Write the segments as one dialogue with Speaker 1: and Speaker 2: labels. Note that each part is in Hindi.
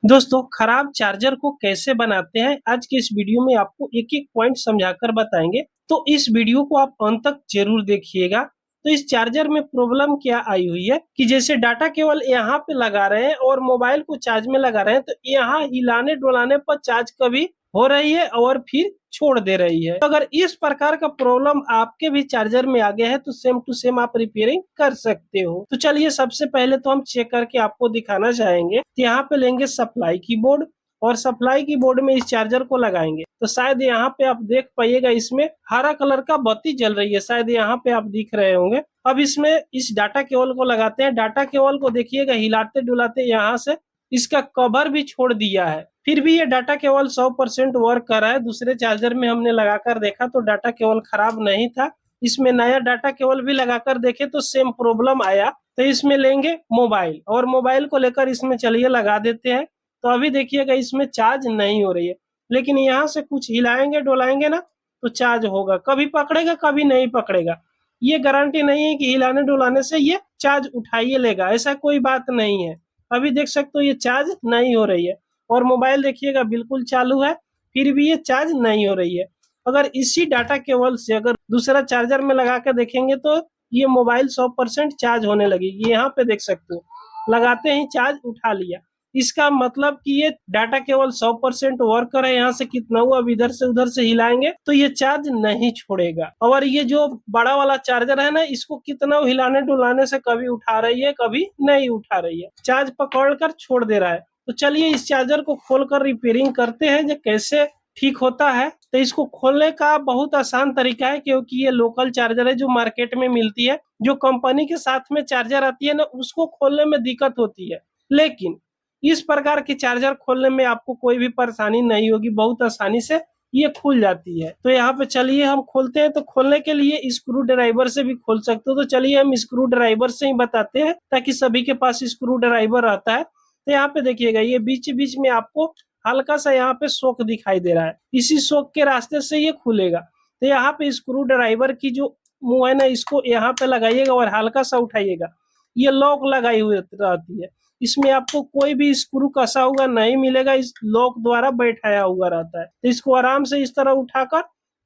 Speaker 1: दोस्तों खराब चार्जर को कैसे बनाते हैं आज के इस वीडियो में आपको एक एक पॉइंट समझाकर बताएंगे। तो इस वीडियो को आप अंत तक जरूर देखिएगा। तो इस चार्जर में प्रॉब्लम क्या आई हुई है कि जैसे डाटा केवल यहाँ पे लगा रहे हैं और मोबाइल को चार्ज में लगा रहे हैं, तो यहाँ हिलाने डुलाने पर चार्ज कभी हो रही है और फिर छोड़ दे रही है। तो अगर इस प्रकार का प्रॉब्लम आपके भी चार्जर में आ गया है तो सेम टू सेम आप रिपेयरिंग कर सकते हो। तो चलिए सबसे पहले तो हम चेक करके आपको दिखाना चाहेंगे। तो यहाँ पे लेंगे सप्लाई की बोर्ड और सप्लाई की बोर्ड में इस चार्जर को लगाएंगे। तो शायद यहाँ पे आप देख पाइएगा इसमें हरा कलर का बत्ती जल रही है, शायद यहाँ पे आप दिख रहे होंगे। अब इसमें इस डाटा केबल को लगाते हैं। डाटा केबल को देखिएगा हिलाते डुलाते यहाँ से इसका कवर भी छोड़ दिया है, फिर भी ये डाटा केबल 100% वर्क कर रहा है। दूसरे चार्जर में हमने लगाकर देखा तो डाटा केबल खराब नहीं था। इसमें नया डाटा केबल भी लगाकर देखे तो सेम प्रॉब्लम आया। तो इसमें लेंगे मोबाइल और मोबाइल को लेकर इसमें चलिए लगा देते हैं। तो अभी देखिएगा इसमें चार्ज नहीं हो रही है, लेकिन यहाँ से कुछ हिलाएंगे डोलाएंगे ना तो चार्ज होगा। कभी पकड़ेगा कभी नहीं पकड़ेगा, ये गारंटी नहीं है कि हिलाने डुलाने से ये चार्ज उठाइए लेगा, ऐसा कोई बात नहीं है। अभी देख सकते हो ये चार्ज नहीं हो रही है और मोबाइल देखिएगा बिल्कुल चालू है, फिर भी ये चार्ज नहीं हो रही है। अगर इसी डाटा केबल से अगर दूसरा चार्जर में लगा के देखेंगे तो ये मोबाइल 100% चार्ज होने लगेगी। यहाँ पे देख सकते हो लगाते ही चार्ज उठा लिया। इसका मतलब कि ये डाटा केबल 100% वर्क कर है। यहाँ से कितना हुआ, अब इधर से उधर से हिलाएंगे तो ये चार्ज नहीं छोड़ेगा। और ये जो बड़ा वाला चार्जर है ना, इसको कितना हिलाने डुलाने से कभी उठा रही है कभी नहीं उठा रही है, चार्ज पकड़ कर छोड़ दे रहा है। तो चलिए इस चार्जर को खोलकर रिपेयरिंग करते हैं जो कैसे ठीक होता है। तो इसको खोलने का बहुत आसान तरीका है, क्योंकि ये लोकल चार्जर है जो मार्केट में मिलती है। जो कंपनी के साथ में चार्जर आती है ना, उसको खोलने में दिक्कत होती है, लेकिन इस प्रकार की चार्जर खोलने में आपको कोई भी परेशानी नहीं होगी, बहुत आसानी से ये खुल जाती है। तो यहाँ पे चलिए हम खोलते हैं। तो खोलने के लिए स्क्रू ड्राइवर से भी खोल सकते हो। तो चलिए हम स्क्रू ड्राइवर से ही बताते हैं ताकि सभी के पास स्क्रू ड्राइवर आता है। तो यहाँ पे देखिएगा ये बीच बीच में आपको हल्का सा यहाँ पे शॉक दिखाई दे रहा है, इसी शॉक के रास्ते से ये खुलेगा। तो यहाँ पे स्क्रू ड्राइवर की जो मुंह है ना, इसको यहाँ पे लगाइएगा और हल्का सा उठाइएगा, ये लॉक लगाई हुई रहती है। इसमें आपको कोई भी स्क्रू कसा हुआ नहीं मिलेगा, इस लॉक द्वारा बैठाया हुआ रहता है। तो इसको आराम से इस तरह उठाकर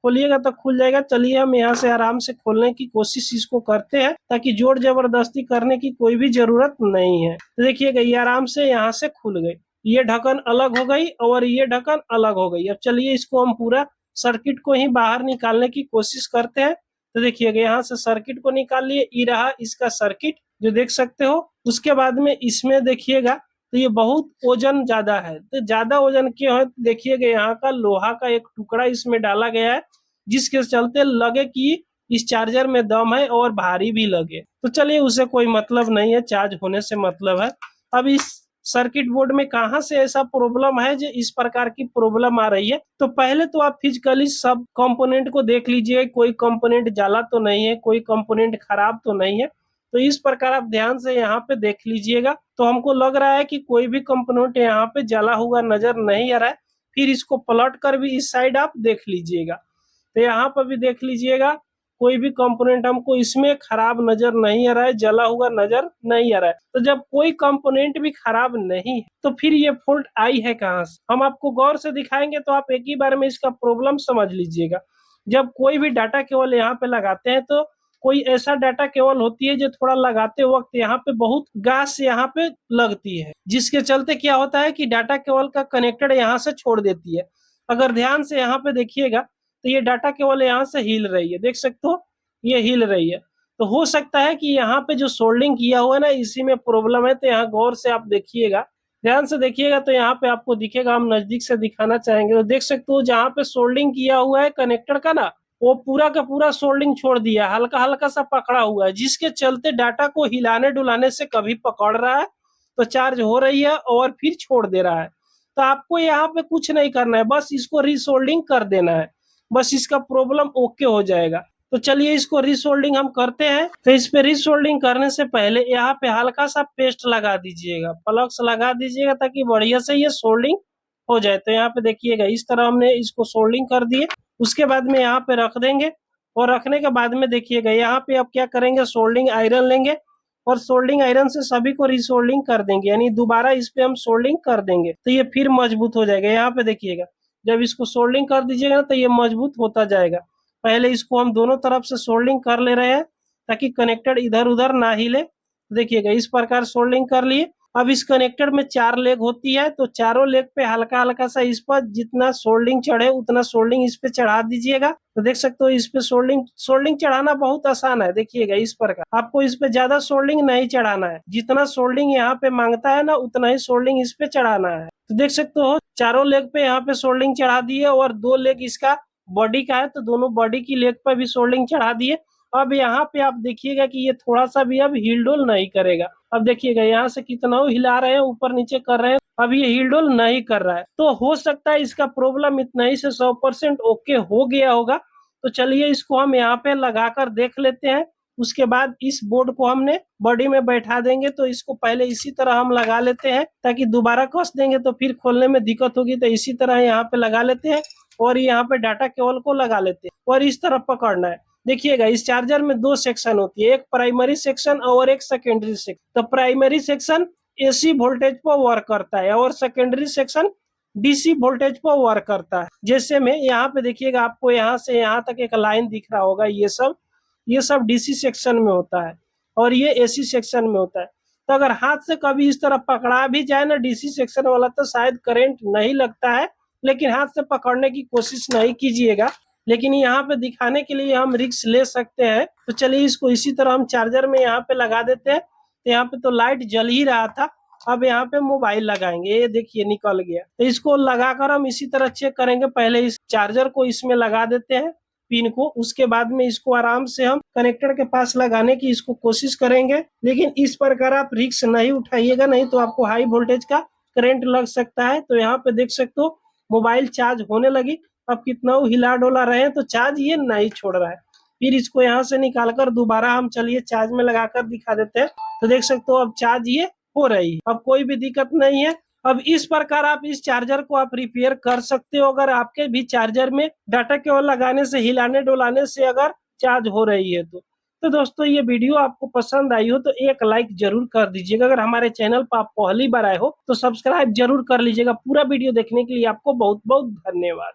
Speaker 1: खोलिएगा तो खुल जाएगा। चलिए हम यहाँ से आराम से खोलने की कोशिश इसको करते हैं ताकि जोर जबरदस्ती करने की कोई भी जरूरत नहीं है। तो देखिएगा ये आराम से यहाँ से खुल गई, ये ढक्कन अलग हो गई और ये ढक्कन अलग हो गई। अब चलिए इसको हम पूरा सर्किट को ही बाहर निकालने की कोशिश करते हैं। तो देखिएगा यहाँ से सर्किट को निकाल लिए, ये रहा इसका सर्किट जो देख सकते हो। उसके बाद में इसमें देखिएगा तो ये बहुत वजन ज्यादा है। तो ज्यादा वजन क्यों है, देखिएगा यहाँ का लोहा का एक टुकड़ा इसमें डाला गया है, जिसके चलते लगे कि इस चार्जर में दम है और भारी भी लगे। तो चलिए उसे कोई मतलब नहीं है, चार्ज होने से मतलब है। अब इस सर्किट बोर्ड में कहां से ऐसा प्रॉब्लम है जो इस प्रकार की प्रॉब्लम आ रही है। तो पहले तो आप फिजिकली सब कंपोनेंट को देख लीजिए, कोई कंपोनेंट जाला तो नहीं है, कोई कंपोनेंट खराब तो नहीं है। तो इस प्रकार आप ध्यान से यहाँ पे देख लीजिएगा। तो हमको लग रहा है कि कोई भी कंपोनेंट यहाँ पे जला हुआ नजर नहीं आ रहा है। फिर इसको पलट कर भी इस साइड आप देख लीजिएगा, तो यहाँ पर भी देख लीजिएगा, कोई भी कंपोनेंट हमको इसमें खराब नजर नहीं आ रहा है, जला हुआ नजर नहीं आ रहा है। तो जब कोई कंपोनेंट भी खराब नहीं है तो फिर ये फॉल्ट आई है कहाँ से, हम आपको गौर से दिखाएंगे तो आप एक ही बार में इसका प्रॉब्लम समझ लीजिएगा। जब कोई भी डाटा केबल यहाँ पे लगाते हैं तो कोई ऐसा डाटा केबल होती है जो थोड़ा लगाते वक्त यहाँ पे बहुत गैस यहाँ पे लगती है, जिसके चलते क्या होता है कि डाटा केबल का कनेक्टर यहाँ से छोड़ देती है। अगर ध्यान से यहाँ पे देखिएगा तो ये डाटा केबल यहाँ से हिल रही है, देख सकते हो ये हिल रही है। तो हो सकता है कि यहाँ पे जो सोल्डिंग किया हुआ है ना, इसी में प्रॉब्लम है। तो यहाँ गौर से आप देखिएगा, ध्यान से देखिएगा, तो यहाँ पे आपको दिखेगा, हम नजदीक से दिखाना चाहेंगे तो देख सकते हो जहाँ पे सोल्डिंग किया हुआ है कनेक्टर का ना, वो पूरा का पूरा सोल्डिंग छोड़ दिया, हल्का हल्का सा पकड़ा हुआ है, जिसके चलते डाटा को हिलाने डुलाने से कभी पकड़ रहा है तो चार्ज हो रही है और फिर छोड़ दे रहा है। तो आपको यहाँ पे कुछ नहीं करना है, बस इसको रीसोल्डिंग कर देना है, बस इसका प्रॉब्लम ओके हो जाएगा। तो चलिए इसको रीसोल्डिंग हम करते हैं। तो इस पे रीसोल्डिंग करने से पहले यहाँ पे हल्का सा पेस्ट लगा दीजिएगा, प्लग्स लगा दीजिएगा ताकि बढ़िया से ये सोल्डिंग हो जाए। तो यहाँ पे देखिएगा इस तरह हमने इसको सोल्डिंग कर दिए। उसके बाद में यहाँ पे रख देंगे और रखने के बाद में देखिएगा यहाँ पे अब क्या करेंगे, सोल्डिंग आयरन लेंगे और सोल्डिंग आयरन से सभी को रिसोल्डिंग कर देंगे, यानी दोबारा इस पे हम सोल्डिंग कर देंगे तो ये फिर मजबूत हो जाएगा। यहाँ पे देखिएगा, जब इसको सोल्डिंग कर दीजिएगा ना तो ये मजबूत होता जाएगा। पहले इसको हम दोनों तरफ से सोल्डिंग कर ले रहे हैं ताकि कनेक्टर इधर उधर ना हिले। देखिएगा इस प्रकार सोल्डिंग कर लिए। अब इस कनेक्टर में 4 लेग होती है, तो चारों लेग पे हल्का हल्का सा इस पर जितना सोल्डिंग चढ़े उतना सोल्डिंग इस पे चढ़ा दीजिएगा। तो देख सकते हो इस पे सोल्डिंग चढ़ाना बहुत आसान है। देखिएगा इस प्रकार आपको इस पे ज्यादा सोल्डिंग नहीं चढ़ाना है, जितना सोल्डिंग यहाँ पे मांगता है ना उतना ही सोल्डिंग इस पे चढ़ाना है। तो देख सकते हो चारों लेग पे यहाँ पे सोल्डिंग चढ़ा दिए और 2 लेग इसका बॉडी का है तो दोनों बॉडी की लेग पर भी सोल्डिंग चढ़ा दिए। अब यहाँ पे आप देखिएगा कि ये थोड़ा सा भी अब हिलडोल नहीं करेगा। अब देखिएगा यहाँ से कितना हिला रहे हैं, ऊपर नीचे कर रहे हैं, अब ये हिलडोल नहीं कर रहा है। तो हो सकता है इसका प्रॉब्लम इतना ही से 100% ओके हो गया होगा। तो चलिए इसको हम यहाँ पे लगाकर देख लेते हैं। उसके बाद इस बोर्ड को हमने बॉडी में बैठा देंगे, तो इसको पहले इसी तरह हम लगा लेते हैं ताकि दोबारा कस देंगे तो फिर खोलने में दिक्कत होगी। तो इसी तरह यहाँ पे लगा लेते हैं और यहाँ पे डाटा केबल को लगा लेते हैं और इस तरफ पकड़ना है। देखिएगा इस चार्जर में 2 सेक्शन होती है, एक प्राइमरी सेक्शन और एक सेकेंडरी सेक्शन। तो प्राइमरी सेक्शन एसी वोल्टेज पर वर्क करता है और सेकेंडरी सेक्शन डीसी वोल्टेज पर वर्क करता है। जैसे में यहाँ पे देखिएगा आपको यहाँ से यहाँ तक एक लाइन दिख रहा होगा, ये सब डीसी सेक्शन में होता है और ये एसी सेक्शन में होता है। तो अगर हाथ से कभी इस तरह पकड़ा भी जाए ना डीसी सेक्शन वाला तो शायद करंट नहीं लगता है, लेकिन हाथ से पकड़ने की कोशिश नहीं कीजिएगा। लेकिन यहाँ पे दिखाने के लिए हम रिस्क ले सकते हैं। तो चलिए इसको इसी तरह हम चार्जर में यहाँ पे लगा देते हैं। तो यहाँ पे तो लाइट जल ही रहा था, अब यहाँ पे मोबाइल लगाएंगे, ये देखिए निकल गया। तो इसको लगाकर हम इसी तरह चेक करेंगे। पहले इस चार्जर को इसमें लगा देते हैं पिन को, उसके बाद में इसको आराम से हम कनेक्टर के पास लगाने की इसको कोशिश करेंगे। लेकिन इस प्रकार आप रिस्क नहीं उठाइएगा, नहीं तो आपको हाई वोल्टेज का करंट लग सकता है। तो यहाँ पे देख सकते हो मोबाइल चार्ज होने लगी। अब कितना हिला डोला रहे हैं तो चार्ज ये नहीं छोड़ रहा है। फिर इसको यहाँ से निकालकर दोबारा हम चलिए चार्ज में लगाकर दिखा देते हैं। तो देख सकते हो अब चार्ज ये हो रही है, अब कोई भी दिक्कत नहीं है। अब इस प्रकार आप इस चार्जर को आप रिपेयर कर सकते हो अगर आपके भी चार्जर में डाटा केबल लगाने से हिलाने डोलाने से अगर चार्ज हो रही है तो दोस्तों ये वीडियो आपको पसंद आई हो तो एक लाइक जरूर कर दीजिएगा। अगर हमारे चैनल पर आप पहली बार आए हो तो सब्सक्राइब जरूर कर लीजिएगा। पूरा वीडियो देखने के लिए आपको बहुत बहुत धन्यवाद।